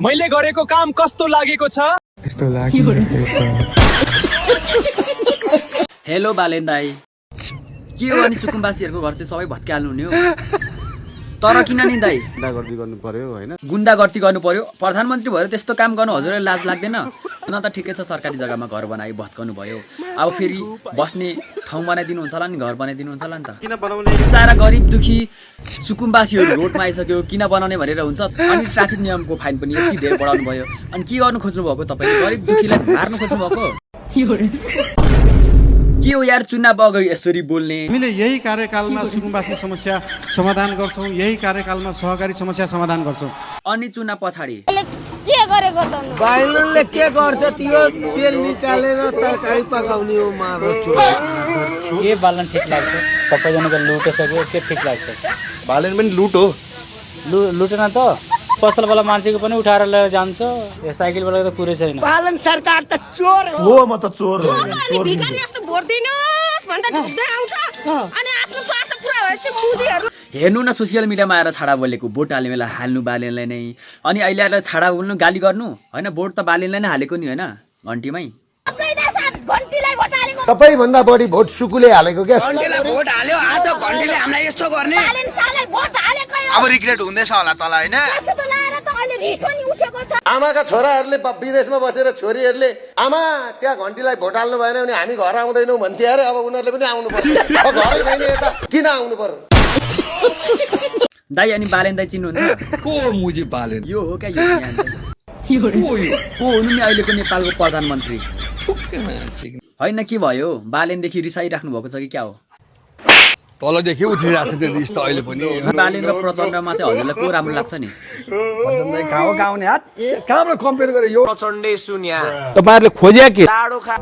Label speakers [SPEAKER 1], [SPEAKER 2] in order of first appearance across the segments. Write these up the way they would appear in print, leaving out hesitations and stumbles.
[SPEAKER 1] मैले गरेको काम कस्तो लागेको छ?
[SPEAKER 2] यस्तो लागिरहेछ।
[SPEAKER 3] हेलो बालेन दाई, के हो अनि सुकुम्बासीहरूको घर चाहिँ सबै भत्काल्नु हुने हो? तर किन नि दाई
[SPEAKER 4] गुण्डागर्दी गर्नु पर्यो हैन?
[SPEAKER 3] गुण्डागर्दी गर्नु पर्यो? प्रधानमन्त्री भएर त्यस्तो काम गर्नु हजुरलाई लाज लाग्दैन? न त ठिकै छ सरकारी जग्गामा घर बनाइ भत्काउनु भयो, अब फेरि बस्ने ठाउँ बनाइदिनु हुन्छ होला नि, घर बनाइदिनु हुन्छ होला नि त।
[SPEAKER 4] किन बनाउने?
[SPEAKER 3] बिचारा गरिब दुखी सुकुम्बासीहरू रोडमा आइसक्यो, किन बनाउने भनेर हुन्छ। अनि ट्राफिक नियमको फाइन पनि यति धेरै बढाउनु भयो। अनि के गर्नु खोज्नु भएको तपाईँले? गरिब दुखीलाई मार्नु खोज्नु भएको के हो यार? चुनाव अगाडि यसरी बोल्ने?
[SPEAKER 5] हामीले यही कार्यकालमा सुकुम्बासी समस्या समाधान गर्छौँ, यही कार्यकालमा सहकारी समस्या समाधान गर्छौँ।
[SPEAKER 3] अनि चुनाव पछाडि
[SPEAKER 6] के गरेको छ?
[SPEAKER 7] बाइलनले के गर्छ? त्यो तेल निकालेर तरकारी पकाउने हो मारो।
[SPEAKER 8] के बालन ठिक लाग्छ? सबैजनाको लुटिसक्यो, के ठिक लाग्छ?
[SPEAKER 4] बालेन पनि लुट हो।
[SPEAKER 8] लुटेन त पसलवाला मान्छेको पनि उठाएर लिएर जान्छ, यो साइकलवाला त कुरै छैन।
[SPEAKER 6] पालन सरकार त चोर
[SPEAKER 4] हो, म त चोर हो।
[SPEAKER 6] भिखारी जस्तो भोट दिनुहोस् भन्दा ढुक्दै आउँछ अनि आफ्नो स्वार्थ पुरा भएपछि मुजीहरू
[SPEAKER 3] हेर्नु न सोसियल मिडियामा आएर छाडा बोलेको, भोट हाल्ने बेला हाल्नु बालेनलाई नै, अनि अहिले आएर छाडा बोल्नु गाली गर्नु होइन? भोट त बालेनलाई नै हालेको नि होइन, घन्टीमै।
[SPEAKER 6] घन्टीलाई भोट हालेको
[SPEAKER 7] सबैभन्दा बढी भोट सुकुले हालेको क्या। भोट हाल्यो आज घन्टीले हामीलाई यस्तो गर्ने।
[SPEAKER 6] बालेन साललाई भोट हालेको
[SPEAKER 7] अब रिग्रेट हुँदैछ होला तल हैन?
[SPEAKER 6] त लाएर त अहिले रिस पनि उठेको छ।
[SPEAKER 7] आमाका छोराहरूले विदेशमा बसेर छोरीहरूले आमा त्यहाँ घन्टीलाई भोट हाल्नु भएन भने हामी घर आउँदैनौँ भन्थे अरे। अब उनीहरूले पनि आउनु पर्छ, घरै छैन यता, किन आउनु पर्यो?
[SPEAKER 3] दाई अनि बालेन दाई चिन्नुहुन्छ?
[SPEAKER 2] को मुजी बालेन?
[SPEAKER 3] यो हो क्या यो को हुनु नि अहिलेको नेपालको प्रधानमन्त्री होइन? के भयो? बालेनदेखि रिसाइराख्नु भएको छ कि क्या हो?
[SPEAKER 2] तलदेखि उठिरहेको थियो रिस त अहिले पनि।
[SPEAKER 3] बालेन र प्रचण्डमा चाहिँ हजुरलाई को राम्रो लाग्छ नि?
[SPEAKER 7] गाउने हात कहाँबाट कम्पेयर गरे यो?
[SPEAKER 4] प्रचण्डै सुन्या
[SPEAKER 7] तपाईहरुले खोज्या के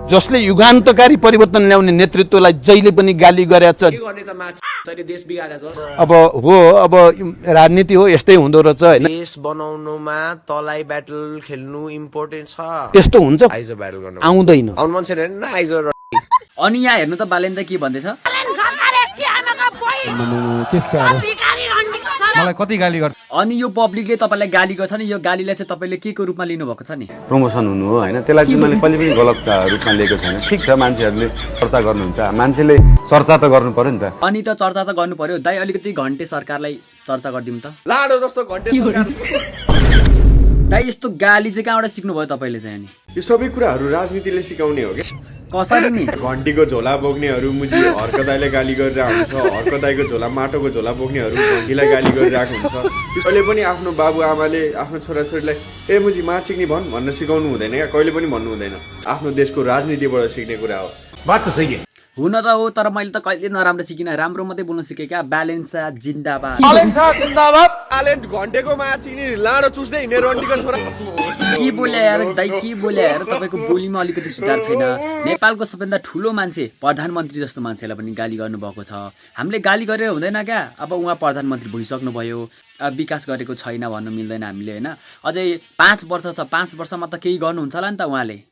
[SPEAKER 7] जसले युगान्तकारी परिवर्तन ल्याउने नेतृत्वलाई जहिले पनि गाली गरेछ?
[SPEAKER 4] गर्ने त माछा तैले देश बिगारेछ।
[SPEAKER 7] अब हो, अब राजनीति हो, यस्तै हुँदो रहेछ हैन?
[SPEAKER 4] देश बनाउनुमा तलाई ब्याटल खेल्नु इम्पोर्टेन्ट छ।
[SPEAKER 7] त्यस्तो हुन्छ
[SPEAKER 4] आइजो ब्याटल गर्नु
[SPEAKER 7] आउँदैन।
[SPEAKER 4] आउनु मान्छे हैन आइजो।
[SPEAKER 3] अनि यहाँ हेर्नु त बालेन दाई के भन्दैछ?
[SPEAKER 6] सरकार यस्तै आमाका पोइ
[SPEAKER 2] के साह्रो
[SPEAKER 6] भिखारी घन्टीको छोरा
[SPEAKER 5] मलाई कति गाली गर्छ?
[SPEAKER 3] अनि यो पब्लिकले तपाईँलाई गाली गर्छ नि, यो गालीलाई चाहिँ तपाईँले के को रूपमा लिनुभएको छ नि?
[SPEAKER 9] प्रमोसन हुनु हो हैन? त्यसलाई चाहिँ मैले कहिले पनि गलत रूपमा लिएको छैन। ठिक छ, मान्छेहरूले चर्चा गर्नुहुन्छ, मान्छेले चर्चा त गर्नु पर्यो नि त।
[SPEAKER 3] अनि त चर्चा त गर्नु पर्यो दाई, अलिकति घन्टे सरकारलाई चर्चा गरिदिउँ त।
[SPEAKER 4] लाडो जस्तो घन्टे सरकार।
[SPEAKER 3] दाई यस्तो गाली चाहिँ कहाँबाट सिक्नुभयो तपाईँले चाहिँ? अनि
[SPEAKER 10] यो सबै कुराहरू राजनीतिले सिकाउने हो क्या?
[SPEAKER 3] कसरी नि?
[SPEAKER 10] घन्टीको झोला बोक्नेहरू मुजी हर्क दाइले गाली गरिरहेको हुन्छ, हर्क दाइको झोला माटोको झोला बोक्नेहरू घन्टीलाई गाली गरिरहेको हुन्छ। कहिले पनि आफ्नो बाबु आमाले आफ्नो छोराछोरीलाई ए मुजी माचिक्ने भन्न सिकाउनु हुँदैन क्या, कहिले पनि भन्नु हुँदैन। आफ्नो देशको राजनीतिबाट सिक्ने कुरा हो।
[SPEAKER 7] बात त सही हो।
[SPEAKER 3] हुन त हो, तर मैले त कहिले नराम्रो सिकिनँ, राम्रो मात्रै बोल्न सिकेँ क्या। ब्यालेन्स जिन्दाबाद।
[SPEAKER 7] बालेन जिन्दाबाद।
[SPEAKER 10] आलेन्ट घन्टेको माचिक्ने लाडो चुस्दै हिँड्ने रन्डीको छोरा।
[SPEAKER 3] के बोले यार दाई, के बोले यार? तपाईँको बोलीमा अलिकति सुधार छैन। नेपालको सबैभन्दा ठुलो मान्छे प्रधानमन्त्री जस्तो मान्छेलाई पनि गाली गर्नुभएको छ। हामीले गाली गरेर हुँदैन क्या? अब उहाँ प्रधानमन्त्री भइसक्नु भयो, विकास गरेको छैन भन्नु मिल्दैन हामीले होइन? अझै 5 वर्ष छ, 5 वर्षमा त केही गर्नुहुन्छ होला नि त उहाँले?